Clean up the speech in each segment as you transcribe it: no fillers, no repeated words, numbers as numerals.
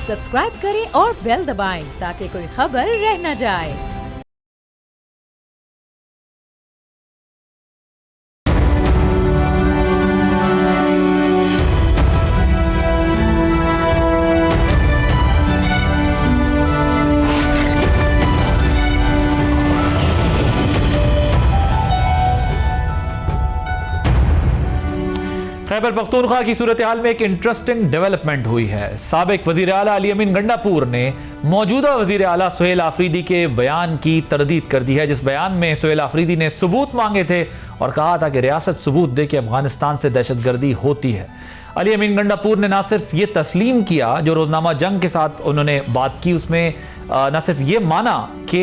Subscribe करें और bell दबाएं ताकि कोई खबर रह न जाए। खैबर पख्तूनख्वा की सूरत हाल में एक इंटरेस्टिंग डेवलपमेंट हुई है। साबिक वजीर आला अली अमीन गंडापुर ने मौजूदा वजीर आला सुहेल आफरीदी के बयान की तरदीद कर दी है, जिस बयान में सुहेल आफरीदी ने सबूत मांगे थे और कहा था कि रियासत सबूत दे के अफगानिस्तान से दहशतगर्दी होती है। अली अमीन गंडापुर ने ना सिर्फ ये तस्लीम किया जो रोजनामा जंग के साथ उन्होंने बात की, उसमें ना सिर्फ ये माना कि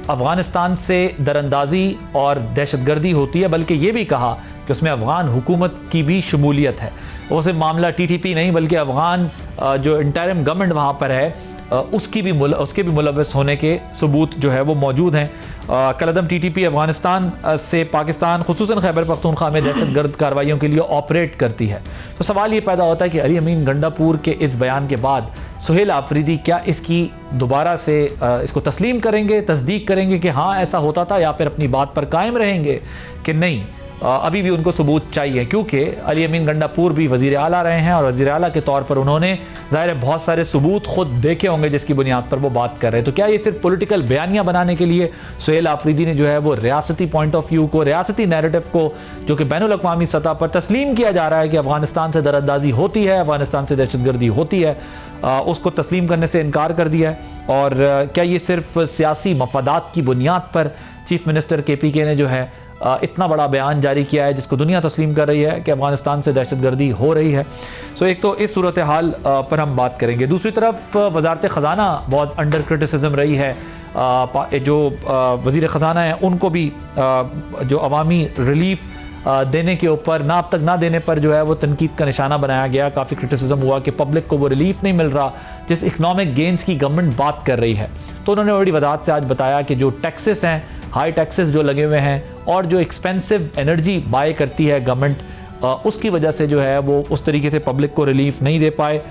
अफगानिस्तान से दरअंदाजी और दहशतगर्दी होती है, बल्कि ये भी कहा कि उसमें अफगान हुकूमत की भी शमूलियत है। वो सिर्फ मामला टीटीपी नहीं बल्कि अफगान जो इंटरिम गवर्नमेंट वहाँ पर है उसके भी मुलव्वस होने के सबूत जो है वो मौजूद हैं। कलदम टीटीपी अफगानिस्तान से पाकिस्तान खुसूसन खैबर पख्तूनख्वा में दहशतगर्द कार्रवाइयों के लिए ऑपरेट करती है। तो सवाल ये पैदा होता है कि अली अमीन गंडापुर के इस बयान के बाद सुहेल आफरीदी क्या इसकी दोबारा से इसको तस्लीम करेंगे, तस्दीक करेंगे कि हाँ ऐसा होता था, या फिर अपनी बात पर कायम रहेंगे कि नहीं अभी भी उनको सबूत चाहिए, क्योंकि अली अमीन गंडापुर भी वज़ीर आला रहे हैं और वज़ीर आला के तौर पर उन्होंने ज़ाहिर है बहुत सारे सबूत खुद देखे होंगे जिसकी बुनियाद पर वो बात कर रहे हैं। तो क्या ये सिर्फ पॉलिटिकल बयानियाँ बनाने के लिए सुहेल आफरीदी ने जो है वो रियासती पॉइंट ऑफ व्यू को, रियासती नैरेटिव को जो कि बैनुल अक़वामी सतह पर तस्लीम किया जा रहा है कि अफगानिस्तान से दरअंदाजी होती है, अफगानिस्तान से दहशतगर्दी होती है, उसको तस्लीम करने से इनकार कर दिया है? और क्या ये सिर्फ सियासी मफादात की बुनियाद पर चीफ मिनिस्टर KPK ने जो है इतना बड़ा बयान जारी किया है जिसको दुनिया तस्लीम कर रही है कि अफगानिस्तान से दहशतगर्दी हो रही है? सो एक तो इस सूरत हाल पर हम बात करेंगे। दूसरी तरफ वजारत ख़जाना बहुत अंडर क्रिटिसिज्म रही है। जो वज़ीर ख़जाना है उनको भी जो अवामी रिलीफ देने के ऊपर ना अब तक ना देने पर जो है वो तनकीद का निशाना बनाया गया। काफ़ी क्रिटिसिज्म हुआ कि पब्लिक को वो रिलीफ नहीं मिल रहा जिस इकनॉमिक गेंस की गवर्नमेंट बात कर रही है। तो उन्होंने बड़ी वजाहत से आज बताया कि जो टैक्सेस हैं, हाई टैक्सेस जो लगे हुए हैं और जो एक्सपेंसिव एनर्जी बाय करती है गवर्नमेंट, उसकी वजह से जो है वो उस तरीके से पब्लिक को रिलीफ नहीं दे पाए।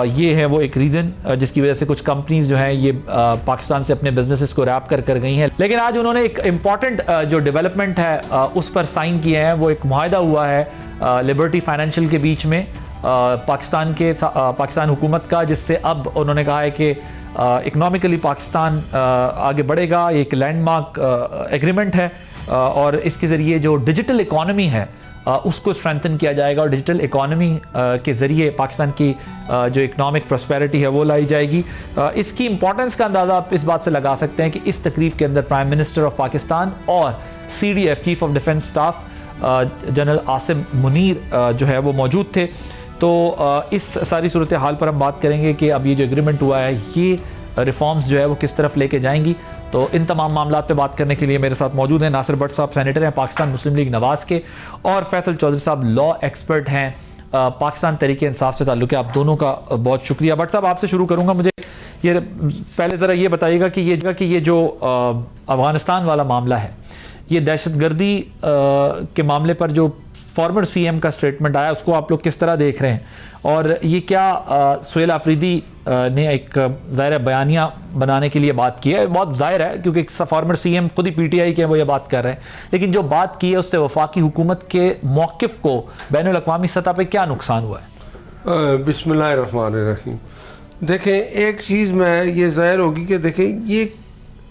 ये है वो एक रीज़न जिसकी वजह से कुछ कंपनीज जो हैं ये पाकिस्तान से अपने बिजनेसेस को रैप कर गई हैं। लेकिन आज उन्होंने एक इम्पॉर्टेंट जो डेवलपमेंट है उस पर साइन किए हैं। वो एक मुआहदा हुआ है लिबर्टी फाइनेंशियल के बीच में पाकिस्तान हुकूमत का, जिससे अब उन्होंने कहा है कि इकनॉमिकली पाकिस्तान आगे बढ़ेगा। ये एक लैंडमार्क एग्रीमेंट है और इसके ज़रिए जो डिजिटल इकॉनमी है उसको स्ट्रेंथन किया जाएगा और डिजिटल इकॉनमी के ज़रिए पाकिस्तान की जो इकनॉमिक प्रॉस्पेरिटी है वो लाई जाएगी। इसकी इंपॉर्टेंस का अंदाज़ा आप इस बात से लगा सकते हैं कि इस तकरीब के अंदर प्राइम मिनिस्टर ऑफ पाकिस्तान और CDF chief of defence staff general Asim Munir जो है वो मौजूद थे। तो इस सारी सूरत हाल पर हम बात करेंगे कि अब ये जो एग्रीमेंट हुआ है ये रिफॉर्म्स जो है वो किस तरफ लेके जाएंगी। तो इन तमाम मामला पे बात करने के लिए मेरे साथ मौजूद हैं नासिर भट्ट साहब, सेनेटर हैं पाकिस्तान मुस्लिम लीग नवाज़ के, और फैसल चौधरी साहब लॉ एक्सपर्ट हैं पाकिस्तान तहरीक इंसाफ से ताल्लुक़ है। आप दोनों का बहुत शुक्रिया। भट्ट साहब आपसे शुरू करूँगा। मुझे ये पहले ज़रा ये बताइएगा कि ये जो अफगानिस्तान वाला मामला है, ये दहशतगर्दी के मामले पर जो फॉर्मर CM का स्टेटमेंट आया उसको आप लोग किस तरह देख रहे हैं? और ये क्या सुहेल आफरीदी ने एक ज़ाहिर बयानिया बनाने के लिए बात की है? बहुत ज़ाहिर है क्योंकि एक फॉर्मर CM खुद ही PTI के वो ये बात कर रहे हैं, लेकिन जो बात की है उससे वफाकी हुकूमत के मौक़िफ़ को बैनुल अक़वामी सतह पे क्या नुकसान हुआ है? बिस्मिल्लाहिर्रहमानिर्रहीम। देखें, एक चीज़ में ये ज़ाहिर होगी कि देखें ये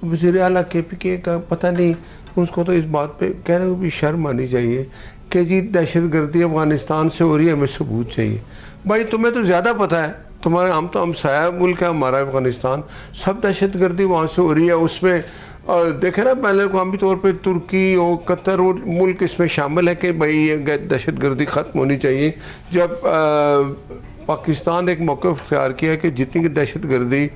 वज़ीर आला KPK का पता नहीं, उसको तो इस बात पे कहने को भी शर्म आनी चाहिए कि जी दहशतगर्दी अफ़गानिस्तान से हो रही है, हमें सबूत चाहिए। भाई तुम्हें तो ज़्यादा पता है, तुम्हारे हम तो हमसाया मुल्क है हमारा अफ़गानिस्तान, सब दहशतगर्दी वहाँ से हो रही है। उसमें देखें ना बैनुल अक़वामी तौर पे तुर्की और कतर और मुल्क इसमें शामिल है कि भाई ये दहशतगर्दी ख़त्म होनी चाहिए। जब पाकिस्तान एक मौक़िफ़ इख्तियार किया कि जितनी दहशतगर्दी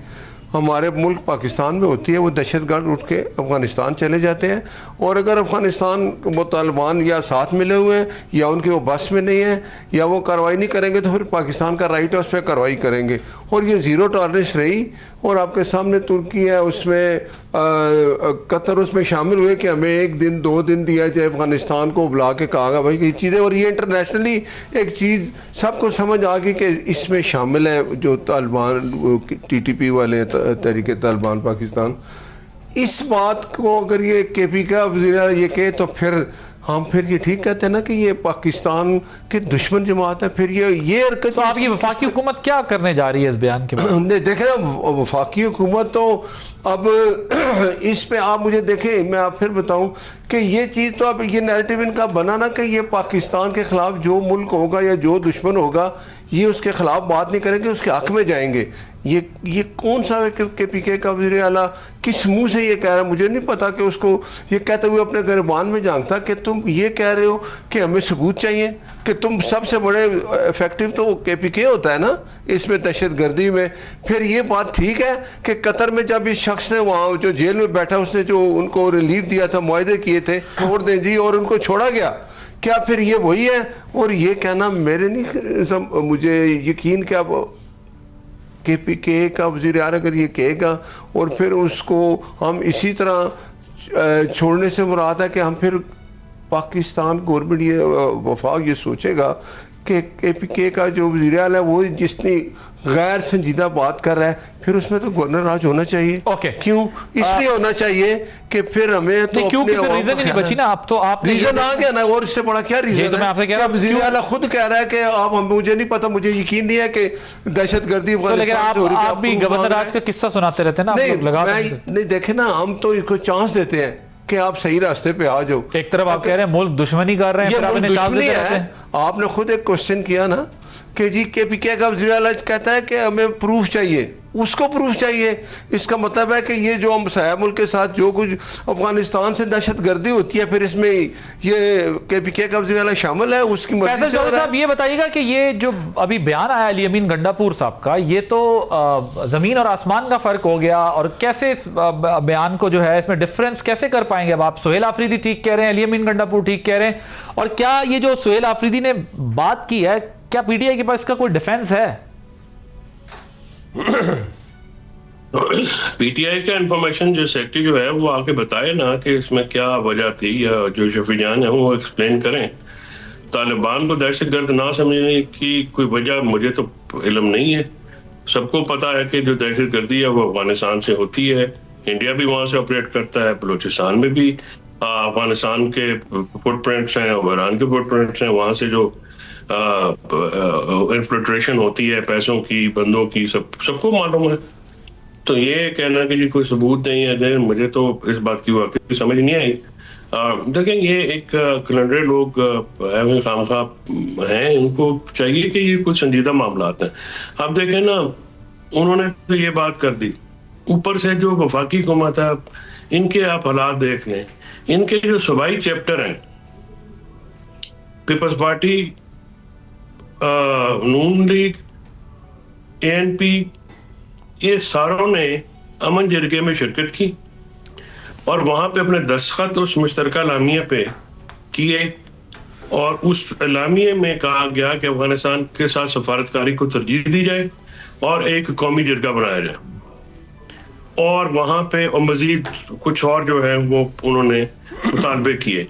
हमारे मुल्क पाकिस्तान में होती है वो दहशतगर्द उठ के अफ़गानिस्तान चले जाते हैं, और अगर अफ़गानिस्तान वो तालिबान या साथ मिले हुए हैं या उनके वो बस में नहीं है या वो कार्रवाई नहीं करेंगे तो फिर पाकिस्तान का राइट है उस पर कार्रवाई करेंगे। और ये ज़ीरो टॉलरेंस रही। और आपके सामने तुर्की है, उसमें कतर उसमें शामिल हुए कि हमें 1 दिन 2 दिन दिया जाए, अफगानिस्तान को बुला के कहा भाई ये चीज़ें, और ये इंटरनेशनली एक चीज़ सबको समझ आ गई कि इसमें शामिल है जो तालिबान TTP वाले तहरीक तालिबान पाकिस्तान। इस बात को अगर ये KP का वज़ीर ये कहे तो फिर हम फिर ये ठीक कहते हैं ना कि ये पाकिस्तान के दुश्मन जमात है। फिर ये हरकत, तो आपकी वफाकी हुकूमत क्या करने जा रही है इस बयान के बाद? हमने देखे ना वफाकी हुकूमत तो अब इस पे आप मुझे देखें, मैं आप फिर बताऊं कि ये चीज़ तो अब ये नैरेटिव इनका बना ना कि ये पाकिस्तान के ख़िलाफ़ जो मुल्क होगा या जो दुश्मन होगा ये उसके ख़िलाफ़ बात नहीं करेंगे, उसके हक़ में जाएंगे। ये कौन सा KPK का वज़ीर आला किस मुंह से ये कह रहा है? मुझे नहीं पता कि उसको ये कहते हुए अपने गिरबान में झांकता कि तुम ये कह रहे हो कि हमें सबूत चाहिए, कि तुम सबसे बड़े इफेक्टिव तो KPK होता है ना इसमें दहशतगर्दी में। फिर ये बात ठीक है कि कतर में जब इस शख्स ने वहाँ जो जेल में बैठा उसने जो उनको रिलीफ दिया था, मुआहदे किए थे, छोड़ दें जी, और उनको छोड़ा गया, क्या फिर ये वही है? और ये कहना मेरे नहीं, मुझे यकीन कि अब KPK का वज़ीर आला अगर ये कहेगा और फिर उसको हम इसी तरह छोड़ने से मुराद है कि हम फिर पाकिस्तान गवर्नमेंट ये वफाक ये सोचेगा कि KPK का जो वज़ीर आला है वो जितनी गैर संजीदा बात कर रहा है, फिर उसमें तो गवर्नर राज होना चाहिए। ओके, क्यों? इसलिए होना चाहिए कि फिर हमें तो क्योंकि फिर रीजन ही नहीं बची ना। आप तो आप रीजन आ गया ना, और इससे बड़ा क्या रीजन है? तो मैं आपसे कह रहा हूं, वज़ीर आला खुद कह रहा है कि आप मुझे नहीं पता, मुझे यकीन नहीं है कि दहशतगर्दी लेकिन आप भी गवर्नर राज का किस्सा सुनाते रहते हैं ना। नहीं देखे ना, हम तो इसको चांस देते हैं कि आप सही रास्ते पे आ जाओ। एक तरफ आप कह रहे हैं मुल्क दुश्मनी कर रहे हैं, दुश्मनी है। आपने खुद एक क्वेश्चन किया ना कि जी KPK का वज़ीर आला कहता है कि हमें प्रूफ चाहिए, उसको प्रूफ चाहिए। इसका मतलब है कि ये जो हम साया मुल्क के साथ जो कुछ अफगानिस्तान से दहशतगर्दी होती है, फिर इसमें ये KPK का वज़ीर आला शामिल है, उसकी मर्जी से। साहब ये बताइएगा कि ये जो अभी बयान आया अली अमीन गंडापुर साहब का, ये तो ज़मीन और आसमान का फ़र्क हो गया। और कैसे इस बयान को जो है इसमें डिफरेंस कैसे कर पाएंगे? अब आप सुहेल आफरीदी ठीक कह रहे हैं, अली अमीन गंडापुर ठीक कह रहे हैं, और क्या ये जो सुहेल आफरीदी ने बात की है, क्या PTI के पास इसका कोई डिफेंस है? PTI का इंफॉर्मेशन जो सेक्रेटरी जो है वो आके बताए ना कि इसमें क्या वजह थी, या जो शफी जान है वो एक्सप्लेन करें। तालिबान को दहशतगर्द ना समझने की कोई वजह मुझे तो इल्म नहीं है। सबको पता है कि जो दहशतगर्दी है वो अफगानिस्तान से होती है, इंडिया भी वहाँ से ऑपरेट करता है, बलूचिस्तान में भी अफगानिस्तान के फुटप्रिंट्स हैं और ईरान के फुटप्रिंट्स हैं, वहाँ से जो इन्फ्ल्ट्रेशन होती है पैसों की, बंदों की, सबको मालूम है। तो ये कहना कि जी कोई सबूत नहीं है, मुझे तो इस बात की वाकई समझ नहीं आई। देखें, ये एक कैलेंडर लोग खामखा हैं, उनको चाहिए कि ये कुछ संजीदा मामला हैं। अब देखें ना, उन्होंने तो ये बात कर दी, ऊपर से जो वफाकी हुकूमत है इनके आप हालात देख लें, इनके जो सूबाई चैप्टर हैं, पीपल्स पार्टी, नून लीग, ANP, ये सारों ने अमन जरगे में शिरकत की और वहाँ पे अपने दस्तखत उस मुश्तरका लामिया पे किए, और उस लामिये में कहा गया कि अफगानिस्तान के साथ सफारतकारी को तरजीह दी जाए और एक कौमी जरगा बनाया जाए। और वहाँ पे और मजीद कुछ और जो है वो उन्होंने मुतालबे किए,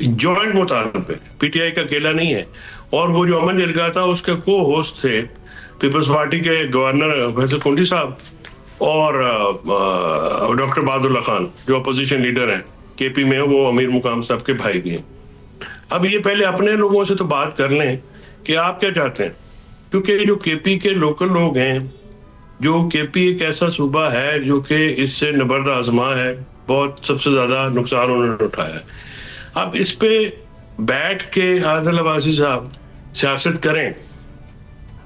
जॉइंट मुतालबे, PTI का अकेला नहीं है। और वो जो अमन जरगा था उसके को होस्ट थे पीपल्स पार्टी के गवर्नर फैसल कुंडी साहब और डॉक्टर बहादुल्ला खान जो अपोजिशन लीडर हैं KP में, वो अमीर मुकाम साहब के भाई भी हैं। अब ये पहले अपने लोगों से तो बात कर लें कि आप क्या चाहते हैं, क्योंकि जो KP के लोकल लोग हैं, जो KP एक ऐसा सूबा है जो कि इससे नबर्द आजमा है, बहुत सबसे ज़्यादा नुकसान उन्होंने उठाया है। अब इस पे बैठ के आदिल अब्बासी साहब सियासत करें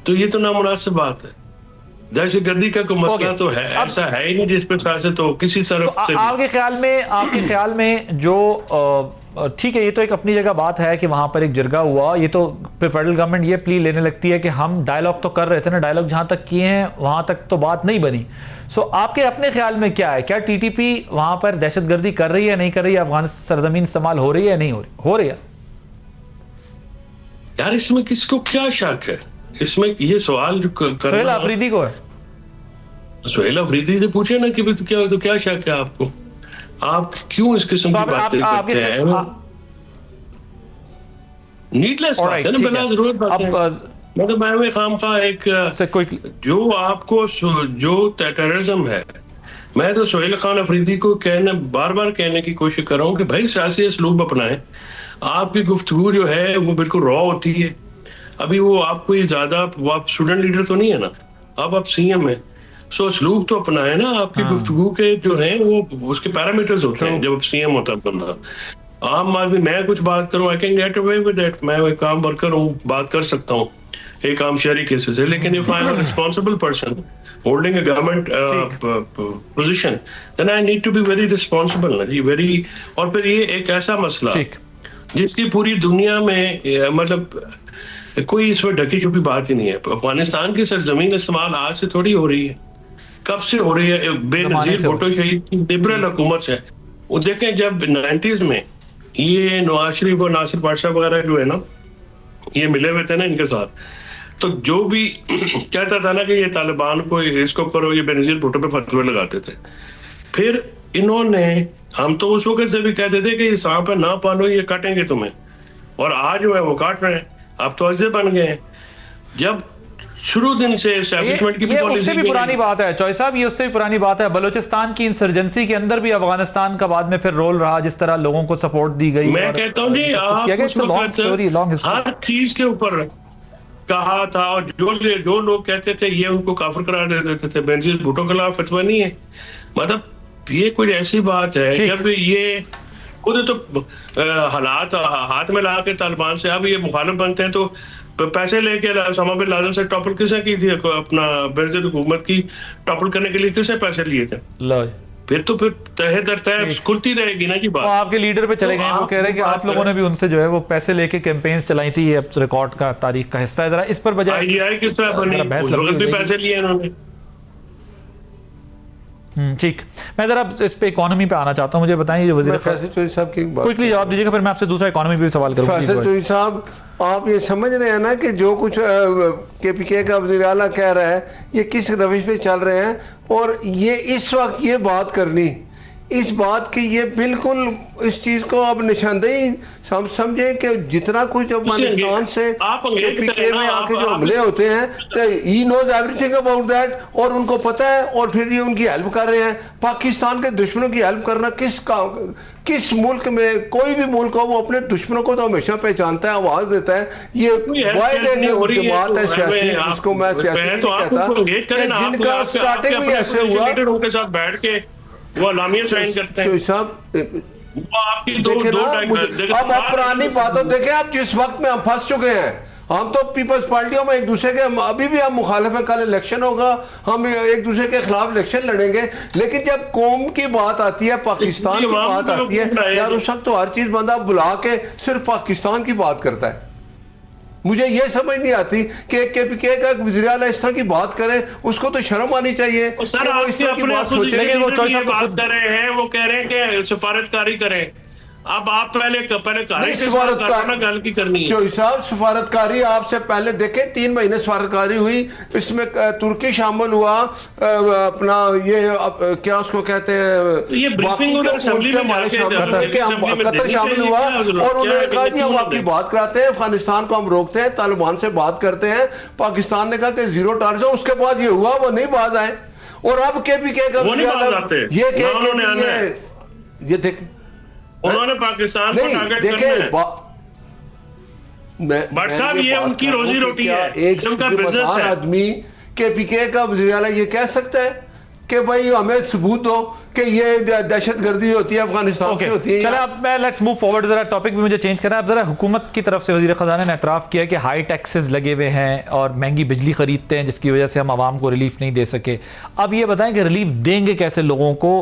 तो ये तो नामुनासिब बात है। दहशतगर्दी का कोई मसला तो है, ऐसा है ही नहीं जिस पर सियासत हो किसी तरफ से। आपके ख्याल में जो ठीक है, ये तो एक अपनी जगह बात है कि वहां पर एक जरगा हुआ, ये तो फिर फेडरल गवर्नमेंट ये प्ली लेने लगती है कि हम डायलॉग तो कर रहे थे ना, डायलॉग जहां तक किए हैं वहां तक तो बात नहीं बनी। सो आपके अपने ख्याल में क्या है, क्या TTP वहां पर दहशतगर्दी कर रही है, नहीं कर रही है, अफगान सरजमीन इस्तेमाल हो रही है, नहीं हो रही है? यार इसमें किसको क्या शक है? इसमें ये सवाल जो सुहेल आफरीदी को है। सुहेल अफरीदी से पूछे ना कि भी क्या, तो क्या शक है आपको, आप क्यों इस किस्म की बातें करते हैं? नीडलेस बात है ना, बिना जरूरत बात है। मतलब मैं खामखा एक जो आपको जो टेररिज्म है, मैं तो सुहेल खान अफरीदी को बार बार कहने की कोशिश कर रहा हूँ कि भाई सियासी असलूब अपनाएं। आपकी गुफ्तगू जो है वो बिल्कुल रॉ होती है। अभी वो आपको ये ज्यादा, आप स्टूडेंट लीडर तो नहीं है ना, अब आप सीएम है, सो असलूब तो अपनाएं ना। आपकी गुफ्तगू के जो है वो उसके पैरामीटर्स होते हैं जब सीएम होता है बंदा। आम आदमी, मैं कुछ बात करूं, I can get away with that, मैं एक आम वर्कर हूँ, बात कर सकता हूँ एक आम शहरी केसेस है। लेकिन if I am a responsible person holding a government position, then I need to be very responsible ना जी, वेरी। और फिर ये एक ऐसा मसला जिसकी पूरी दुनिया में मतलब कोई इसमें ढकी छुपी बात ही नहीं है। अफगानिस्तान की सरजमीन इस्तेमाल आज से थोड़ी हो रही है, कब से हो रही है? बेनजीर भुट्टो शहीद की लिबरल हुकूमत से। वो देखें जब 90s में ये नवाज शरीफ और नासिर बादशाह वगैरह जो है ना, ये मिले हुए थे ना इनके साथ, तो जो भी कहता था ना कि ये तालिबान को इसको करो, ये बेनजीर भुट्टो पे फतवे लगाते थे। फिर इन्होंने, हम तो उस वक्त से भी कहते थे कि सांप पे ना पालो, ये काटेंगे तुम्हें, और आज जो है वो काट रहे हैं। आप तो अजय बन गए हैं। जब शुरू दिन से एस्टैब्लिशमेंट की पॉलिसी, उससे भी पुरानी बात है चौधरी साहब, ये उससे भी पुरानी बात है। बलूचिस्तान की इंसर्जेंसी के अंदर भी अफगानिस्तान का बाद में फिर रोल रहा, जिस तरह लोगों को सपोर्ट दी गई। मैं कहता हूँ जी, आप हर चीज के ऊपर कहा था, और जो लोग कहते थे ये उनको काफिर करार दे देते थे। बेनजीर भुट्टो के खिलाफ फतवा नहीं है, मतलब ये कुछ ऐसी बात है। जब ये खुद तो हालात हाथ में ला के तालिबान से अब ये मुखालिफ बनते हैं, तो पैसे लेके उसामा बिन लादेन से टॉपल किसने की थी? अपना बेनजीर हुकूमत की टॉपल करने के लिए किसने पैसे लिए थे? फिर तो फिर तहे दर तहे खुलती रहेगी ना जी बात। आपके लीडर पे चले गए, वो कह रहे हैं कि आप लोगों ने भी उनसे जो है वो पैसे लेके कैंपेन्स चलाई थी। ये अब रिकॉर्ड का तारीख का हिस्सा है। जरा इस पर बजाय आईडीआई किस तरह बनी, उस वक्त भी पैसे लिए इन्होंने। ठीक, मैं जरा इस पे इकोनॉमी पे आना चाहता हूं। मुझे बताएं, जो वजीर फैसल चौधरी साहब की बात क्विकली जवाब दीजिएगा, फिर मैं आपसे दूसरा इकोनॉमी पे भी सवाल करूंगा। फैसल चौधरी साहब, आप ये समझ रहे हैं ना कि जो कुछ KPK का वज़ीर आला कह रहा है, ये किस रविश पे चल रहे हैं? और ये इस वक्त ये बात करनी, इस बात की, ये बिल्कुल इस चीज़ को अब निशानदेही हम समझें कि जितना कुछ अफगानिस्तान से KPK में आके जो हमले होते हैं, तो he knows everything about that, और उनको पता है, और फिर ये उनकी हेल्प कर रहे हैं। पाकिस्तान के दुश्मनों की हेल्प करना किस मुल्क में, कोई भी मुल्क हो, वो अपने दुश्मनों को तो हमेशा पहचानता है, आवाज देता है। ये वाइड बात है सियासी, जिसको मैं सियासी नहीं कहता, जिनका स्टार्टिंग भी ऐसे हुआ, उनके साथ बैठ के वो अलामिया साइन करते हैं साहब। वो आपकी दो अब आप पुरानी बातों देखें, आप जिस वक्त में हम फंस चुके हैं, हम तो पीपल्स पार्टियों में एक दूसरे के, अभी भी हम मुखालिफ है, कल इलेक्शन होगा, हम एक दूसरे के खिलाफ इलेक्शन लड़ेंगे, लेकिन जब कौम की बात आती है, पाकिस्तान की बात आती है यार, उस वक्त तो हर चीज बंदा बुला के सिर्फ पाकिस्तान की बात करता है। मुझे ये समझ नहीं आती कि KPK का वज़ीर आला इस तरह की बात करे, उसको तो शर्म आनी चाहिए। सर, आप अपने अपोजिशन लीडर बात कर रहे हैं, वो कह रहे हैं कि सफारतकारी करें। अब आप पहले गल की करनी है। चौधरी साहब, सफारतकारी आपसे पहले देखें, 3 महीने सफारतकारी हुई, इसमें तुर्की शामिल हुआ, अपना ये क्या उसको कहते हैं, ये ब्रीफिंग कतर शामिल हुआ, और उन्होंने कहा जी हम आपकी बात कराते हैं, अफगानिस्तान को हम रोकते हैं, तालिबान से बात करते हैं। पाकिस्तान ने कहा कि 0 टारगेट। उसके बाद ये हुआ, वो नहीं बाज आए, और अब KPK का ये देख, उन्होंने पाकिस्तान को टारगेट करना है। बट साहब, ये उनकी रोजी रोटी है, एक उनका बिजनेस है। आदमी KPK का वज़ीर आला ये कह सकता है कि भाई हमें सबूत दो कि ये दहशतगर्दी होती है, अफगानिस्तान से होती है। चले अब मैं लेट्स मूव फॉरवर्ड, जरा टॉपिक भी मुझे चेंज करना है। अब जरा हुकूमत की तरफ से वज़ीर ख़ज़ाना ने एतराफ़ किया कि हाई टैक्सेस लगे हुए हैं और महंगी बिजली ख़रीदते हैं, जिसकी वजह से हम आवाम को रिलीफ नहीं दे सके। अब ये बताएं कि रिलीफ देंगे कैसे लोगों को?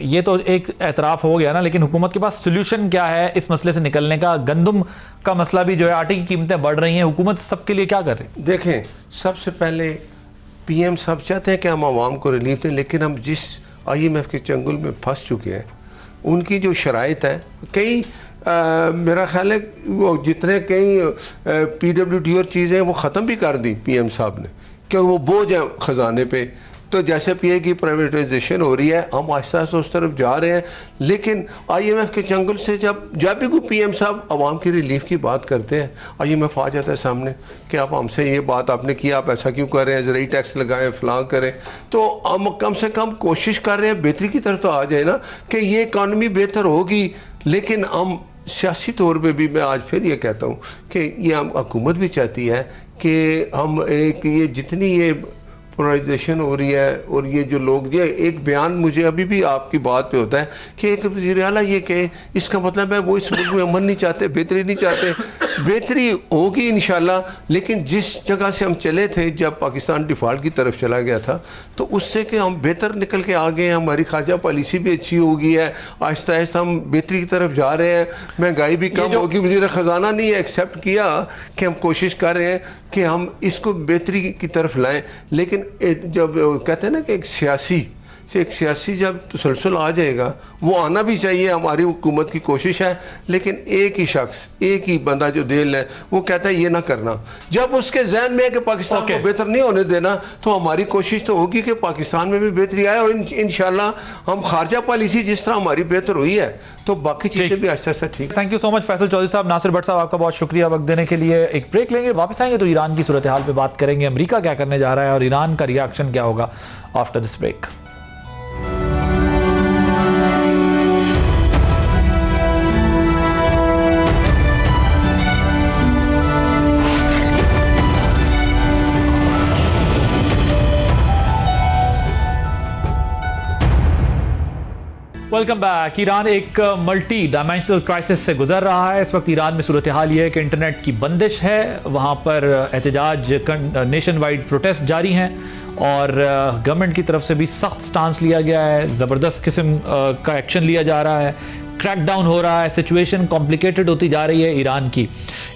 ये तो एक एतराफ़ हो गया ना, लेकिन हुकूमत के पास सोल्यूशन क्या है इस मसले से निकलने का? गंदम का मसला भी जो है, आटे की कीमतें बढ़ रही हैं, हुकूमत सबके लिए क्या कर रही है? देखें, सबसे पहले PM साहब चाहते हैं कि हम आवाम को रिलीफ दें, लेकिन हम जिस IMF के चंगुल में फंस चुके हैं, उनकी जो शराइत है, कई मेरा ख्याल है वो जितने कई PWD और चीज़ें वो ख़त्म भी कर दी PM साहब ने, क्योंकि वो बोझ है ख़जाने पे। तो जैसे पीए की प्राइवेटाइजेशन हो रही है, हम आहिस्ता आहिस्ता उस तरफ जा रहे हैं। लेकिन आईएमएफ के चंगुल से जब भी कोई पीएम साहब आवाम की रिलीफ की बात करते हैं, आईएमएफ आ जाता है सामने कि आप हमसे ये बात आपने किया, आप ऐसा क्यों कर रहे हैं, ज़रूरी टैक्स लगाएं, फलां करें। तो हम कम से कम कोशिश कर रहे हैं बेहतरी की तरफ तो आ जाए ना, कि ये इकानमी बेहतर होगी। लेकिन हम सियासी तौर पे भी, मैं आज फिर ये कहता हूँ कि ये हम हुकूमत भी चाहती है कि हम एक ये जितनी ये पोलराइजेशन हो रही है, और ये जो लोग, ये एक बयान मुझे अभी भी आपकी बात पे होता है कि एक वज़ीर आला ये कहे, इसका मतलब है वो इस मुल्क में अमन नहीं चाहते, बेहतरी नहीं चाहते। बेहतरी होगी इंशाल्लाह, लेकिन जिस जगह से हम चले थे जब पाकिस्तान डिफ़ॉल्ट की तरफ चला गया था, तो उससे कि हम बेहतर निकल के आ गए हैं, हमारी खारजा पॉलिसी भी अच्छी हो गई है, आहिस्ता आहिस्ता हम बेहतरी की तरफ जा रहे हैं, महंगाई भी कम होगी। वज़ीर ख़जाना ने एक्सेप्ट किया कि हम कोशिश कर रहे हैं कि हम इसको बेहतरी की तरफ लाएं। लेकिन जब कहते हैं ना कि एक सियासी जब तसलसल आ जाएगा, वो आना भी चाहिए, हमारी हुकूमत की कोशिश है। लेकिन एक ही शख्स, एक ही बंदा जो दिल है, वो कहता है ये ना करना। जब उसके जहन में है कि पाकिस्तान को बेहतर नहीं होने देना, तो हमारी कोशिश तो होगी कि पाकिस्तान में भी बेहतरी आए, और इंशाल्लाह हम खारजा पॉलिसी जिस तरह हमारी बेहतर हुई है, तो बाकी चीज़ें भी आहिस्ता आहिस्ता ठीक। Thank you so much Faisal Chaudhry साहब। नासिर भट्ट साहब, आपका बहुत शुक्रिया वक्त देने के लिए। एक ब्रेक लेंगे, वापस आएंगे तो ईरान की सूरत हाल पे बात करेंगे, अमेरिका क्या करने जा रहा है और ईरान का रिएक्शन क्या होगा after this break. Welcome back. Iran एक मल्टी डायमेंशनल क्राइसिस से गुजर रहा है। इस वक्त ईरान में सूरत हाल ये है कि इंटरनेट की बंदिश है, वहाँ पर एहतजाज, नेशन वाइड प्रोटेस्ट जारी हैं, और गवर्नमेंट की तरफ से भी सख्त स्टांस लिया गया है, ज़बरदस्त किस्म का एक्शन लिया जा रहा है, क्रैकडाउन हो रहा है, सिचुएशन कॉम्प्लिकेटेड होती जा रही है ईरान की।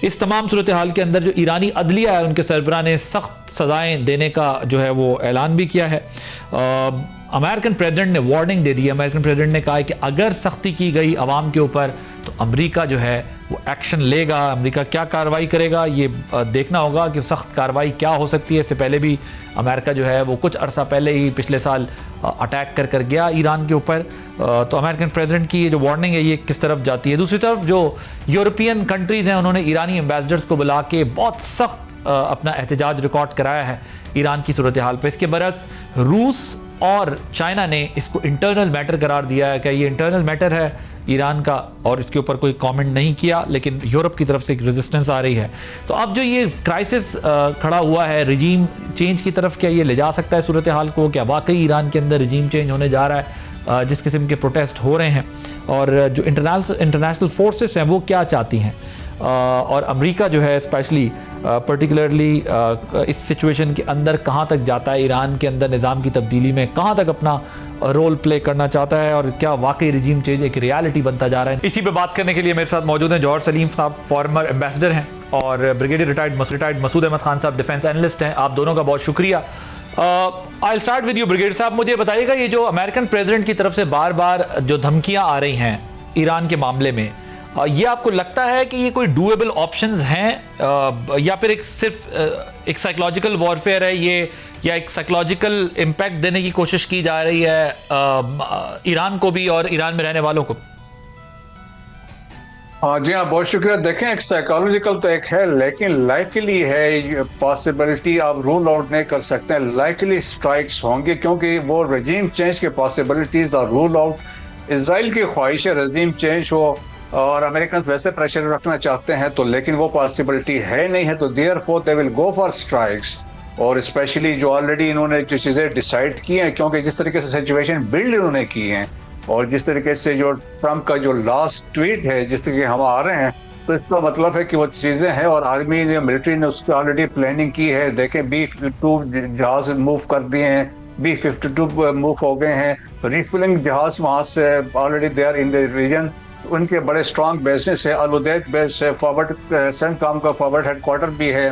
इस तमाम सूरत हाल के अंदर जो ईरानी अदलिया है, उनके सरबराह ने सख्त सज़ाएँ देने का जो है वो ऐलान भी किया है। अमेरिकन प्रेसिडेंट ने वार्निंग दे दी है। अमेरिकन प्रेसिडेंट ने कहा है कि अगर सख्ती की गई अवाम के ऊपर, तो अमेरिका जो है वो एक्शन लेगा। अमेरिका क्या कार्रवाई करेगा, ये देखना होगा कि सख्त कार्रवाई क्या हो सकती है। इससे पहले भी अमेरिका जो है वो कुछ अरसा पहले ही पिछले साल अटैक कर गया ईरान के ऊपर। तो अमेरिकन प्रेसिडेंट की ये जो वार्निंग है, ये किस तरफ जाती है। दूसरी तरफ जो यूरोपियन कंट्रीज़ हैं, उन्होंने ईरानी एम्बेसडर्स को बुला के बहुत सख्त अपना एहतजाज रिकॉर्ड कराया है ईरान की सूरत हाल पर। इसके बरक्स रूस और चाइना ने इसको इंटरनल मैटर करार दिया है कि ये इंटरनल मैटर है ईरान का, और इसके ऊपर कोई कमेंट नहीं किया। लेकिन यूरोप की तरफ से एक रेजिस्टेंस आ रही है। तो अब जो ये क्राइसिस खड़ा हुआ है, रिजीम चेंज की तरफ, क्या ये ले जा सकता है सूरत हाल को? क्या वाकई ईरान के अंदर रिजीम चेंज होने जा रहा है? जिस किस्म के प्रोटेस्ट हो रहे हैं, और जो इंटरनेशनल फोर्सेस हैं वो क्या चाहती हैं, और अमेरिका जो है स्पेशली पर्टिकुलरली इस सिचुएशन के अंदर कहाँ तक जाता है, ईरान के अंदर निज़ाम की तब्दीली में कहाँ तक अपना रोल प्ले करना चाहता है, और क्या वाकई रिजीम चेंज एक रियलिटी बनता जा रहा है। इसी पे बात करने के लिए मेरे साथ मौजूद हैं जौहर सलीम साहब, फॉर्मर एम्बेसडर हैं, और ब्रिगेडियर रिटायर्ड मसूद अहमद खान साहब, डिफेंस एनालिस्ट हैं। आप दोनों का बहुत शुक्रिया। I start with you brigadier साहब, मुझे बताइएगा, ये जो अमेरिकन प्रेसिडेंट की तरफ से बार बार जो धमकियाँ आ रही हैं ईरान के मामले में, ये आपको लगता है कि ये कोई डूएबल ऑप्शंस हैं, या फिर सिर्फ एक साइकोलॉजिकल वॉरफेयर है ये, या एक साइकोलॉजिकल इम्पैक्ट देने की कोशिश की जा रही है ईरान को भी और ईरान में रहने वालों को? हाँ जी, हाँ, बहुत शुक्रिया। देखें, एक साइकोलॉजिकल तो एक है, लेकिन लाइकली है, पॉसिबिलिटी आप रूल आउट नहीं कर सकते हैं। लाइकली स्ट्राइक्स होंगे, क्योंकि वो रजीम चेंज के पॉसिबिलिटीज और रूल आउट। इसराइल की ख्वाहिश है रजीम चेंज हो, और अमेरिकन वैसे प्रेशर रखना चाहते हैं, तो लेकिन वो पॉसिबिलिटी है नहीं है, तो therefore they will go for strikes. और स्पेशली जो ऑलरेडी इन्होंने जो चीज़ें डिसाइड की हैं, क्योंकि जिस तरीके से सिचुएशन बिल्ड इन्होंने की हैं, और जिस तरीके से जो ट्रम्प का जो लास्ट ट्वीट है, जिस तरीके हम आ रहे हैं, तो इसका मतलब है कि वो चीज़ें हैं, और आर्मी ने, मिलिट्री ने उसकी ऑलरेडी प्लानिंग की है। देखें, B-52 जहाज मूव कर दिए हैं, B-52 मूव हो गए हैं, रिफिलिंग जहाज वहाँ से already they are in the region. उनके बड़े स्ट्रॉन्ग बेसिस है, अल-उदैद बेस है, फॉरवर्ड सेंटकॉम का फॉरवर्ड हेडक्वार्टर भी है,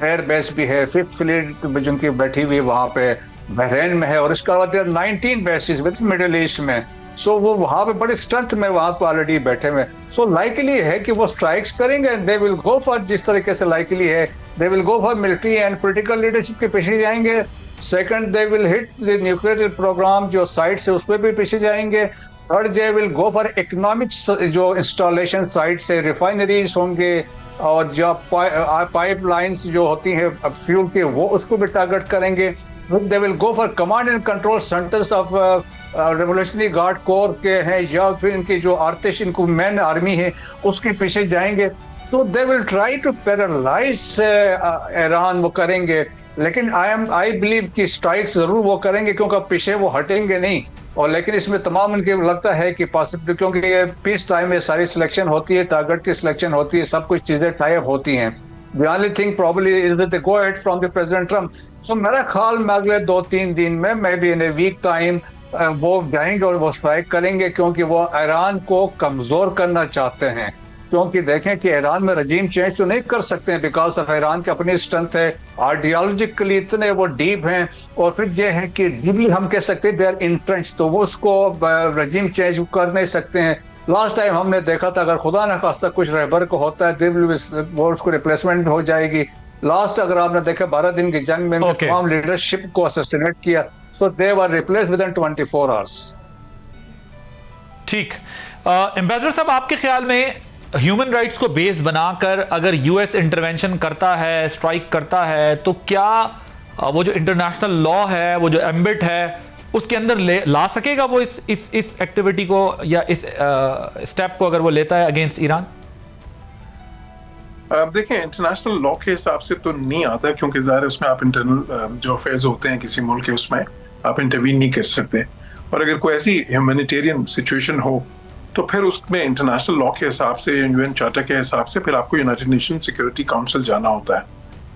एयर बेस भी है, 5th फ्लीट जिनकी बैठी हुई वहाँ पे बहरीन में है, और इसके अलावा 19 बेसिस विद मिडिल ईस्ट में। सो वो वहाँ पे बड़े स्ट्रेंथ में वहाँ पे ऑलरेडी बैठे हुए। सो लाइकली है कि वो स्ट्राइक्स करेंगे, दे विल गो फॉर, जिस तरीके से लाइकली है they will go for military and political leadership के पीछे जाएंगे, second they will hit the nuclear program, जो साइट्स है उस पर भी पीछे जाएंगे। Third they will go for economics, जो इंस्टॉलेशन साइट से रिफाइनरीज होंगे और जो पाइपलाइंस जो होती हैं फ्यूल के, वो उसको भी टारगेट करेंगे। दे will go for command and control centres of revolutionary guard core के हैं, या फिर इनकी जो आर्टिश इनको मैन आर्मी है उसके पीछे जाएंगे। तो they will try to paralyse Iran, वो करेंगे। लेकिन आई बिलीव कि स्ट्राइक्स जरूर वो करेंगे, क्योंकि पीछे वो हटेंगे नहीं। और लेकिन इसमें तमाम उनके लगता है कि पॉसिबल, क्योंकि ये पीस टाइम में सारी सिलेक्शन होती है, टारगेट की सिलेक्शन होती है, सब कुछ चीजें टाई अप होती हैं। The only thing probably is that they go ahead from the president Trump. So मेरा ख्याल में अगले 2-3 दिन में, maybe in a week time, वो जाएंगे और वो स्ट्राइक करेंगे, क्योंकि वो ईरान को कमजोर करना चाहते हैं। क्योंकि देखें कि ईरान में रजीम चेंज तो नहीं कर सकते हैं, बिकॉज ऑफ ईरान की अपनी स्ट्रेंथ है, आइडियोलॉजिकली इतने वो डीप हैं, और फिर ये है कि डीपली हम कह सकते हैं दे आर इंट्रेंच, तो वो उसको रजीम चेंज कर नहीं सकते हैं। लास्ट टाइम हमने देखा था, अगर खुदा न खास्ता कुछ रहबर को होता है, वो उसको रिप्लेसमेंट हो जाएगी। लास्ट अगर आपने देखा 12 दिन की जंग में तमाम लीडरशिप को असैसिनेट किया, सो दे वर रिप्लेस्ड विद इन 24 आवर्स। ठीक, एम्बेसडर साहब, आपके ख्याल में ह्यूमन राइट्स को बेस बनाकर अगर यूएस इंटरवेंशन करता है, स्ट्राइक करता है, तो क्या वो जो इंटरनेशनल लॉ है, वो जो एम्बिट है, उसके अंदर ला सकेगा वो इस एक्टिविटी को, या इस स्टेप को अगर वो लेता है अगेंस्ट ईरान? देखें, इंटरनेशनल लॉ के हिसाब से तो नहीं आता, क्योंकि ज़ाहिर है उसमें आप इंटरनल जो अफेयर्स होते हैं किसी मुल्क के, उसमें आप इंटरवीन नहीं कर सकते। और अगर कोई ऐसी ह्यूमैनिटेरियन सिचुएशन हो तो फिर उसमें इंटरनेशनल लॉ के हिसाब से, यूएन चार्टर के हिसाब से, फिर आपको यूनाइटेड नेशन सिक्योरिटी काउंसिल जाना होता है।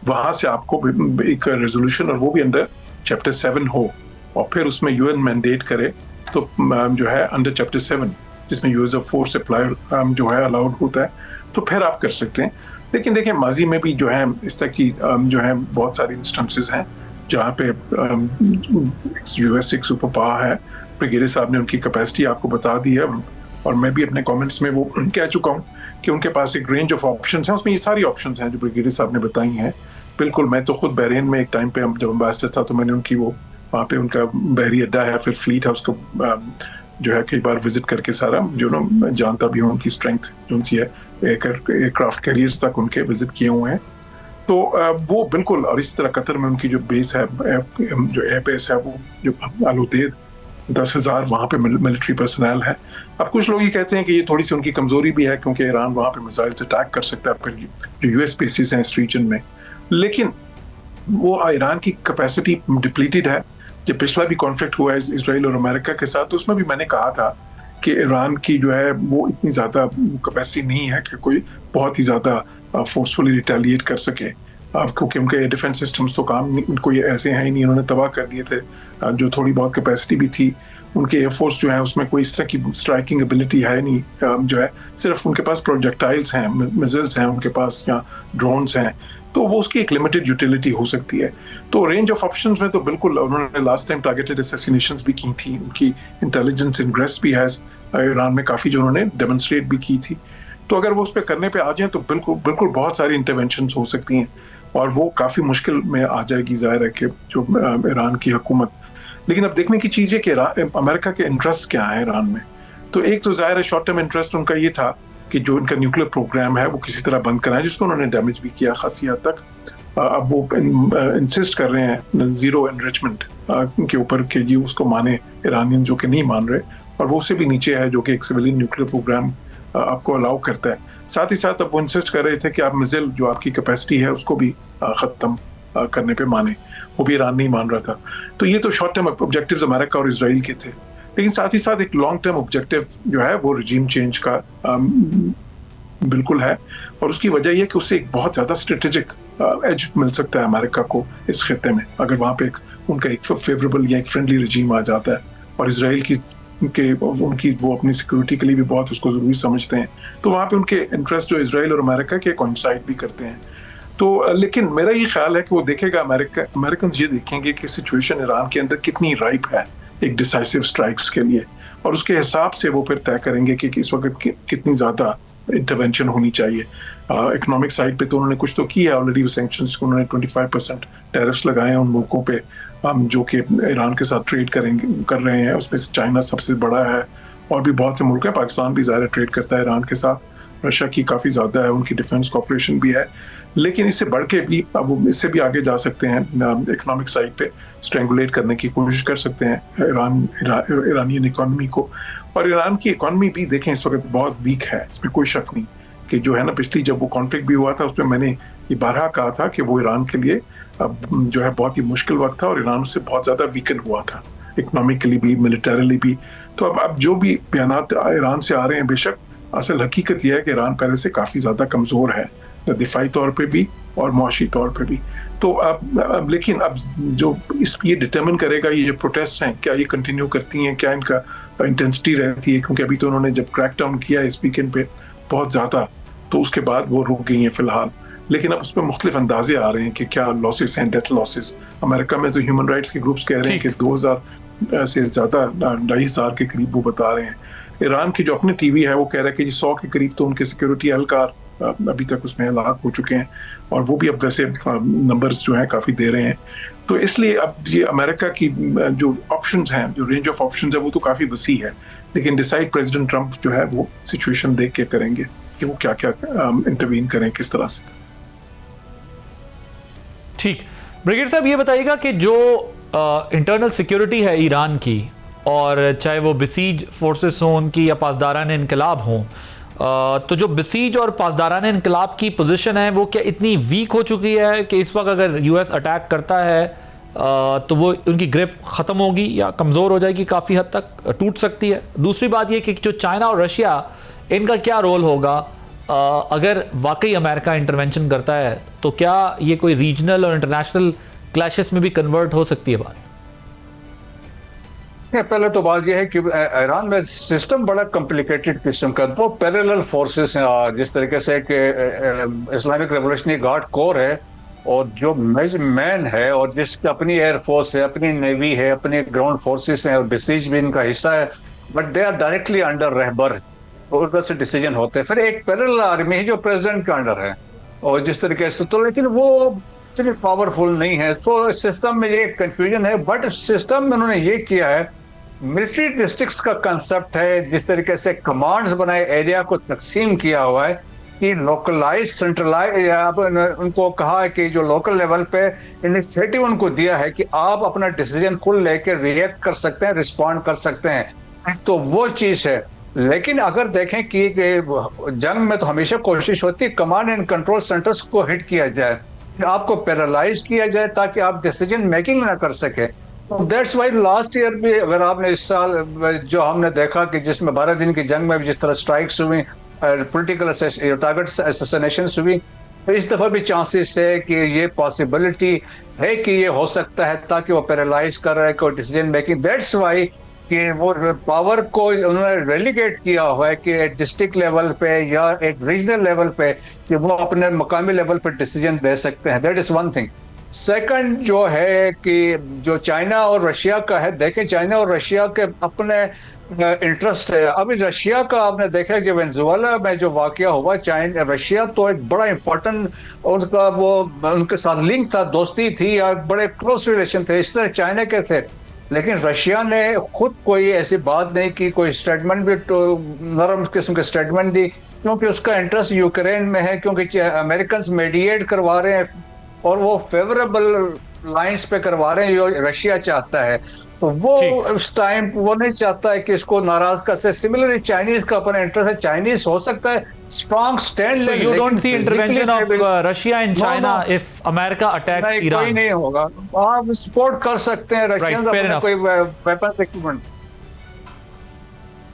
वहाँ से आपको एक रेजोल्यूशन, और वो भी अंडर चैप्टर 7 हो, और फिर उसमें यूएन मैंडेट करे तो जो है अंडर चैप्टर 7, जिसमें यूज ऑफ फोर्स अप्लाई जो है अलाउड होता है, तो फिर आप कर सकते हैं। लेकिन देखिए, माजी में भी जो है इस तरह की जो है बहुत सारी इंस्टेंसेस हैं जहाँ पे यूएस एक सुपर पावर है। ब्रिगेडियर साहब ने उनकी कैपेसिटी आपको बता दी है, और मैं भी अपने कमेंट्स में वो कह चुका हूँ कि उनके पास एक रेंज ऑफ ऑप्शंस हैं, उसमें ये सारी ऑप्शंस हैं जो ब्रिगेडियर साहब ने बताई हैं। बिल्कुल, मैं तो खुद बहरीन में एक टाइम पे जब एम्बेसडर था, तो मैंने उनकी वो वहाँ पे उनका बहरी अड्डा है, फिर फ्लीट है, उसको जो है कई बार विजिट करके सारा जो ना जानता भी हूँ उनकी स्ट्रेंथ जो उनकी है, एयरक्राफ्ट कैरियर्स तक उनके विजिट किए हुए हैं। तो वो बिल्कुल, और इसी तरह कतर में उनकी जो बेस है, जो एयर बेस है, वो जो आलूदेद 10,000 वहाँ पे मिलिट्री पर्सनल है। अब कुछ लोग ये कहते हैं कि ये थोड़ी सी उनकी कमजोरी भी है, क्योंकि ईरान वहाँ पे मिसाइल से अटैक कर सकता है, फिर जो यूएस बेसिस हैं इस रीजन में। लेकिन वो ईरान की कैपेसिटी डिप्लीटेड है। जब पिछला भी कॉन्फ्लिक्ट हुआ है इजराइल और अमेरिका के साथ, तो उसमें भी मैंने कहा था कि ईरान की जो है वो इतनी ज़्यादा कैपेसिटी नहीं है कि कोई बहुत ही ज़्यादा फोर्सफुली रिटेलिएट कर सके, क्योंकि उनके डिफेंस सिस्टम्स तो काम कोई ऐसे हैं ही नहीं, उन्होंने तबाह कर दिए थे। जो थोड़ी बहुत कैपेसिटी भी थी उनके एयरफोर्स जो है, उसमें कोई इस तरह की स्ट्राइकिंग एबिलिटी है नहीं, जो है सिर्फ उनके पास प्रोजेक्टाइल्स हैं, मिसाइल्स हैं उनके पास, या ड्रोन्स हैं, तो वो उसकी एक लिमिटेड यूटिलिटी हो सकती है। तो रेंज ऑफ ऑप्शंस में तो बिल्कुल, उन्होंने लास्ट टाइम टारगेटेड असैसिनेशंस भी की थी, उनकी इंटेलिजेंस इंग्रेस भी है ईरान में काफ़ी, जो उन्होंने डेमोन्स्ट्रेट भी की थी। तो अगर वो उस पर करने पे आ जाए तो बिल्कुल बहुत सारी इंटरवेंशंस हो सकती हैं, और वो काफ़ी मुश्किल में आ जाएगी, ज़ाहिर है कि जो ईरान की हुकूमत। लेकिन अब देखने की चीज़ है कि अमेरिका के इंटरेस्ट क्या है ईरान में। तो एक तो ज़ाहिर है शॉर्ट टर्म इंटरेस्ट उनका ये था कि जो इनका न्यूक्लियर प्रोग्राम है वो किसी तरह बंद कराएं, जिसको उन्होंने डैमेज भी किया खासी हद तक। अब वो इंसिस्ट कर रहे हैं जीरो एनरिचमेंट के ऊपर कि जी उसको माने ईरानियन, जो कि नहीं मान रहे, और वो उससे भी नीचे है जो कि एक सिविलियन न्यूक्लियर प्रोग्राम आपको अलाउ करता है। साथ ही साथ अब वो इंसिस्ट कर रहे थे कि आप मिसाइल जो आपकी कैपेसिटी है उसको भी ख़त्म करने पे माने, वो भी ईरान नहीं मान रहा था। तो ये तो शॉर्ट टर्म ऑब्जेक्टिव्स अमेरिका और इजराइल के थे। लेकिन साथ ही साथ एक लॉन्ग टर्म ऑब्जेक्टिव जो है वो रिजीम चेंज का बिल्कुल है, और उसकी वजह यह कि उससे एक बहुत ज़्यादा स्ट्रेटेजिक एज मिल सकता है अमेरिका को इस खित्ते में, अगर वहाँ पे उनका एक फेवरेबल या एक फ्रेंडली रिजीम आ जाता है। और इसराइल उनकी वो अपनी सिक्योरिटी के लिए भी बहुत उसको ज़रूरी समझते हैं, तो वहाँ पे उनके इंटरेस्ट जो इसराइल और अमेरिका के कोइंसाइड भी करते हैं। तो लेकिन मेरा ये ख्याल है कि वो देखेगा, अमेरिकन ये देखेंगे कि सिचुएशन ईरान के अंदर कितनी राइप है एक डिसाइसिव स्ट्राइक्स के लिए, और उसके हिसाब से वो फिर तय करेंगे कि इस वक्त कितनी ज़्यादा इंटरवेंशन होनी चाहिए। इकोनॉमिक साइड पे तो उन्होंने कुछ तो किया ऑलरेडी, वो सैंक्शंस को उन्होंने 25% टैरिफ्स लगाए हैं उन मुल्कों पे जो कि ईरान के साथ ट्रेड कर रहे हैं। उसमें से चाइना सबसे बड़ा है और भी बहुत से मुल्क हैं, पाकिस्तान भी ज़्यादा ट्रेड करता है ईरान के साथ, रशिया की काफ़ी ज़्यादा है, उनकी डिफेंस कॉपरेशन भी है। लेकिन इससे बढ़ के भी अब वो इससे भी आगे जा सकते हैं, इकोनॉमिक साइड पे स्ट्रेंगुलेट करने की कोशिश कर सकते हैं ईरानियन इकॉनमी को। और ईरान की इकॉनमी भी देखें इस वक्त बहुत वीक है, इसमें कोई शक नहीं कि जो है ना, पिछली जब वो कॉन्फ्लिक्ट भी हुआ था उसमें मैंने ये बारहा कहा था कि वो ईरान के लिए अब जो है बहुत ही मुश्किल वक्त था और ईरान उससे बहुत ज़्यादा वीकन हुआ था इकोनॉमिकली भी, मिलिटरीली भी। तो अब जो भी बयानात ईरान से आ रहे हैं, बेशक असल हकीकत यह है कि ईरान पहले से काफ़ी ज़्यादा कमज़ोर है, दिफाई तौर पे भी और मुआशी तौर पे भी। तो अब लेकिन अब जो ये डिटर्मिन करेगा, ये जो प्रोटेस्ट हैं क्या ये कंटिन्यू करती हैं, क्या इनका इंटेंसिटी रहती है, क्योंकि अभी तो उन्होंने जब क्रैकडाउन किया इस वीकेंड पे बहुत ज़्यादा, तो उसके बाद वो रुक गई हैं फिलहाल। लेकिन अब उसमें मुख्तलिफ अंदाजे आ रहे हैं कि क्या लॉसेस हैं, डेथ लॉसेस। अमेरिका में तो ह्यूमन राइट्स के ग्रुप्स कह रहे हैं कि 2000 से ज़्यादा, 2500 के करीब वो बता रहे हैं। ईरान की जो अपनी टीवी है वो कह रहा है कि 100 के करीब तो उनके सिक्योरिटी एहलकार अभी तक उसमें हलाक हो चुके हैं, और वो भी अब वैसे नंबर्स जो हैं काफ़ी दे रहे हैं। तो इसलिए अब ये अमेरिका की जो ऑप्शंस हैं, जो रेंज ऑफ ऑप्शंस है, वो तो काफ़ी वसी है। लेकिन डिसाइड प्रेसिडेंट ट्रंप जो है वो सिचुएशन देख के करेंगे कि वो क्या क्या इंटरवीन करें, किस तरह से। ठीक, ब्रिगेड साहब ये बताइएगा कि जो इंटरनल सिक्योरिटी है ईरान की, और चाहे वो बसीज फोर्सेस हों उनकी या पासदारान इनकलाब हों, तो जो बसीज और पासदारान इनकलाब की पोजीशन है वो क्या इतनी वीक हो चुकी है कि इस वक्त अगर यूएस अटैक करता है तो वो उनकी ग्रिप ख़त्म होगी या कमज़ोर हो जाएगी, काफ़ी हद तक टूट सकती है? दूसरी बात ये कि जो चाइना और रशिया, इनका क्या रोल होगा अगर वाकई अमेरिका इंटरवेंशन करता है, तो क्या ये कोई रीजनल और इंटरनेशनल क्लैशेस में भी कन्वर्ट हो सकती है बात? पहले तो बात यह है कि ईरान में सिस्टम बड़ा कॉम्प्लिकेटेड किस्म का, दो पैरेलल फोर्सेस हैं। जिस तरीके से कि इस्लामिक रेवोल्यूशनरी गार्ड कोर है और जो मैन है, और जिसकी अपनी एयरफोर्स है, अपनी नेवी है, अपने ग्राउंड फोर्सेस हैं, और बसीज भी इनका हिस्सा है, but they are directly under रहबर, उधर से डिसीजन होते हैं। फिर एक पैरेलल आर्मी है जो प्रेसिडेंट के अंडर है, और जिस तरीके से, तो लेकिन वो इतनी पावरफुल नहीं है। तो सिस्टम में ये कंफ्यूजन है, बट सिस्टम में उन्होंने ये किया है, मिलिट्री डिस्ट्रिक्ट्स का कंसेप्ट है, जिस तरीके से कमांड्स बनाए, एरिया को तकसीम किया हुआ है कि लोकलाइज, सेंट्रलाइज, अब उनको कहा है कि जो लोकल लेवल पे इनिशिएटिव उनको दिया है कि आप अपना डिसीजन खुद लेकर रिएक्ट कर सकते हैं, रिस्पॉन्ड कर सकते हैं, तो वो चीज़ है। लेकिन अगर देखें कि जंग में तो हमेशा कोशिश होती है कमांड एंड कंट्रोल सेंटर्स को हिट किया जाए, आपको पैरालाइज किया जाए ताकि आप डिसीजन मेकिंग ना कर सके। दैट्स वाई लास्ट ईयर भी, अगर आपने इस साल जो हमने देखा कि जिसमें 12 दिन की जंग में भी जिस तरह स्ट्राइक्स हुई, पॉलिटिकल टारगेट असैसिनेशंस हुई, तो इस दफा भी चांसेस है कि ये पॉसिबिलिटी है कि ये हो सकता है ताकि वो पैरालाइज कर रहा है कोई डिसीजन मेकिंग। दैट्स वाई कि वो पावर को उन्होंने रेलीगेट किया हुआ है कि डिस्ट्रिक्ट लेवल पे या एक रीजनल लेवल पे कि वो अपने मकामी लेवल पे डिसीजन दे सकते हैं। That is one thing. Second जो है कि जो चाइना और रशिया का है, देखें चाइना और रशिया के अपने इंटरेस्ट है। अभी रशिया का आपने देखा कि वेनेजुएला में जो वाकया हुआ, चाइना रशिया तो एक बड़ा इंपॉर्टेंट उनका वो उनके साथ लिंक था, दोस्ती थी या बड़े क्लोज रिलेशन थे, इस तरह चाइना के थे। लेकिन रशिया ने खुद कोई ऐसी बात नहीं की, कोई स्टेटमेंट भी तो नरम किस्म के स्टेटमेंट दी, क्योंकि उसका इंटरेस्ट यूक्रेन में है, क्योंकि अमेरिकन मेडिएट करवा रहे हैं और वो फेवरेबल लाइंस पे करवा रहे हैं जो रशिया चाहता है। तो वो उस टाइम वो नहीं चाहता है कि इसको नाराज कर से। सिमिलरली चाइनीज का अपना इंटरेस्ट है, चाइनीज हो सकता है स्ट्रॉन्ग स्टैंड ले। You don't see intervention of Russia in China if America attacks Iran? कोई नहीं होगा, आप सपोर्ट कर सकते हैं रशियंस अपने कोई weapons equipment.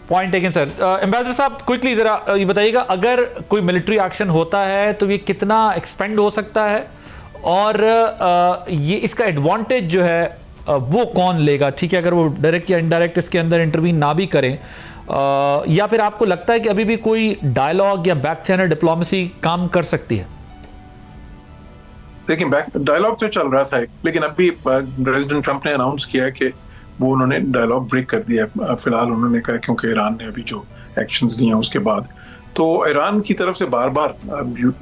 Point taken sir. Ambassador साहब क्विकली जरा ये बताइएगा, अगर कोई मिलिट्री एक्शन होता है तो ये कितना एक्सपेंड हो सकता है, और ये इसका एडवांटेज जो है वो कौन लेगा? ठीक है, अगर वो डायरेक्ट या इनडायरेक्ट इसके अंदर इंटरवीन ना भी करें, या फिर आपको लगता है कि अभी भी कोई डायलॉग या बैक चैनल डिप्लोमेसी काम कर सकती है? लेकिन डायलॉग तो चल रहा था, लेकिन अभी प्रेसिडेंट ट्रंप ने अनाउंस किया है कि वो उन्होंने डायलॉग ब्रेक कर दिया फिलहाल। उन्होंने कहा क्योंकि ईरान ने अभी जो एक्शंस लिए हैं उसके बाद, तो ईरान की तरफ से बार बार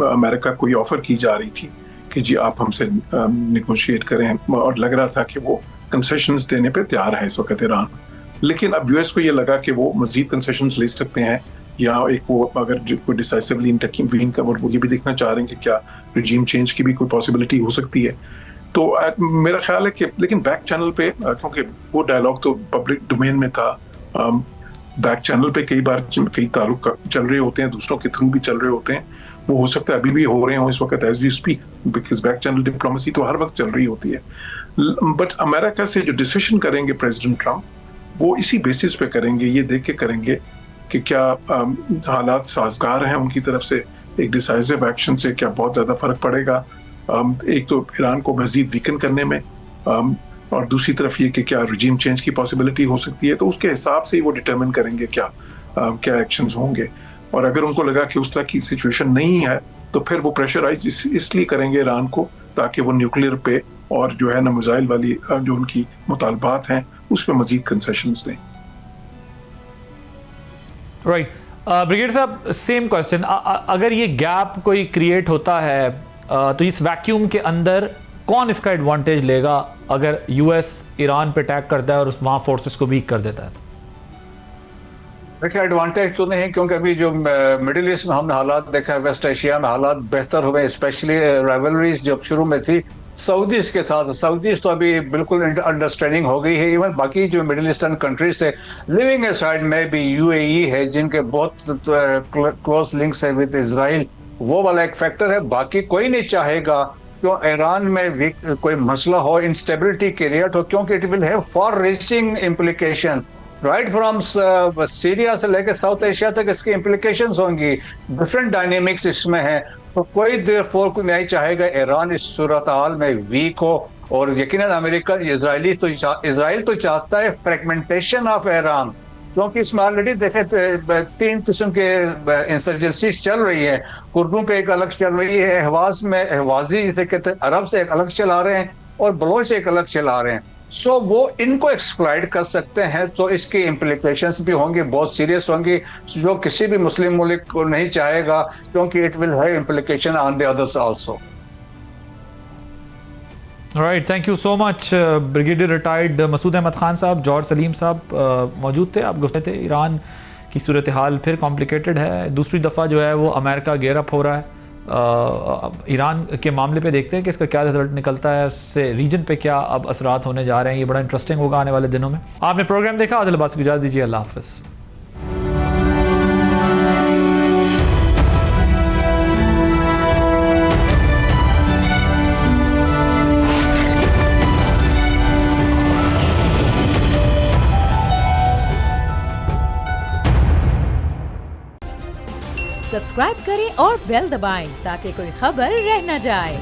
अमेरिका को ये ऑफर की जा रही थी कि जी आप हमसे निगोशिएट करें, और लग रहा था कि वो कंसेशंस देने पे तैयार है इस वक्त ईरान। लेकिन अब यूएस को ये लगा कि वो मजीद कंसेशंस ले सकते हैं, या एक वो अगर कोई डिसाइसिवली इंटरवीन का, वो ये भी देखना चाह रहे हैं कि क्या रिजीम चेंज की भी कोई पॉसिबिलिटी हो सकती है। तो मेरा ख्याल है कि लेकिन बैक चैनल पे, क्योंकि वो डायलॉग तो पब्लिक डोमेन में था, बैक चैनल पे कई बार कई ताल्लुक चल रहे होते हैं, दूसरों के थ्रू भी चल रहे होते हैं, वो हो सकता है अभी भी हो रहे हो इस वक्त as we speak, because back channel diplomacy तो हर वक्त चल रही होती है। बट अमेरिका से जो डिसीजन करेंगे प्रेसिडेंट ट्रम्प, वो इसी बेसिस पे करेंगे, ये देख के करेंगे कि क्या हालात साजगार हैं उनकी तरफ से, एक डिसाइसिव एक्शन से क्या बहुत ज़्यादा फ़र्क पड़ेगा, एक तो ईरान को मज़ीद वीकन करने में, और दूसरी तरफ ये कि क्या रिजीम चेंज की पॉसिबिलिटी हो सकती है। तो उसके हिसाब से ही वो डिटरमिन करेंगे क्या एक्शंस होंगे। और अगर उनको लगा कि उस तरह की सिचुएशन नहीं है, तो फिर वो प्रेशराइज इसलिए करेंगे ईरान को, ताकि वो न्यूक्लियर पे और जो है ना मिसाइल वाली जो उनकी मुतालबात हैं उस पर मजीद कंसेशंस दें। राइट, ब्रिगेड साहब, सेम क्वेश्चन, अगर ये गैप कोई क्रिएट होता है तो इस वैक्यूम के अंदर कौन इसका एडवांटेज लेगा अगर यूएस ईरान पे अटैक करता है और उस वहाँ फोर्सेस को वीक कर देता है? देखिए एडवांटेज तो नहीं है, क्योंकि अभी जो मिडिल ईस्ट में हमने हालात देखा है, वेस्ट एशिया में हालात बेहतर हुए, स्पेशली राइवलरीज जो शुरू में थी सऊदीज के साथ, सऊदीज तो अभी बिल्कुल अंडरस्टैंडिंग हो गई है। इवन बाकी जो मिडिल ईस्टर्न कंट्रीज थे, लिविंग साइड में भी यूएई है जिनके बहुत क्लोज लिंक्स है विद इजराइल, वो वाला एक फैक्टर है। बाकी कोई नहीं चाहेगा क्यों ईरान में कोई मसला हो, इंस्टेबिलिटी क्रिएट हो, क्योंकि it will have far reaching implication right from Syria से लेकर साउथ एशिया तक इसकी इम्प्लीकेशंस होंगी, डिफरेंट डायनेमिक्स इसमें है। तो कोई देर फोर को नहीं चाहेगा ईरान इस सूरत हाल में वीक हो, और यकीनन अमेरिका इसराइल तो चाहता है फ्रेगमेंटेशन ऑफ ईरान, क्योंकि इसमें ऑलरेडी देखे 3 किस्म के इंसर्जेंसीज चल रही है। कुर्दों पे एक अलग चल रही है, अहवाज में अहवाजी जिसे कहते हैं अरब से एक अलग चला रहे हैं, और बलोच एक अलग चला रहे हैं। सो वो इनको एक्सप्लॉइट कर सकते हैं, तो इसकी इम्प्लीकेशंस भी होंगी, बहुत सीरियस होंगी, जो किसी भी मुस्लिम मुल्क को नहीं चाहेगा, क्योंकि it will have implication on the others also. Right, thank you so much. Brigadier retired Masood Ahmed Khan साहब, जॉर्ज सलीम साहब मौजूद थे। आप गुफ्ते थे ईरान की सूरत हाल फिर कॉम्प्लिकेटेड है, दूसरी दफ़ा जो है वो अमेरिका गेयर अप हो रहा है। ईरान के मामले पे देखते हैं कि इसका क्या रिजल्ट निकलता है, उससे रीजन पे क्या अब असरात होने जा रहे हैं। ये बड़ा इंटरेस्टिंग होगा आने वाले दिनों में। आपने प्रोग्राम देखा, आदिल अब्बास की इजाज़त दीजिए, अल्लाह हाफ़िज़। सब्सक्राइब करें और बेल दबाएं ताकि कोई खबर रह न जाए।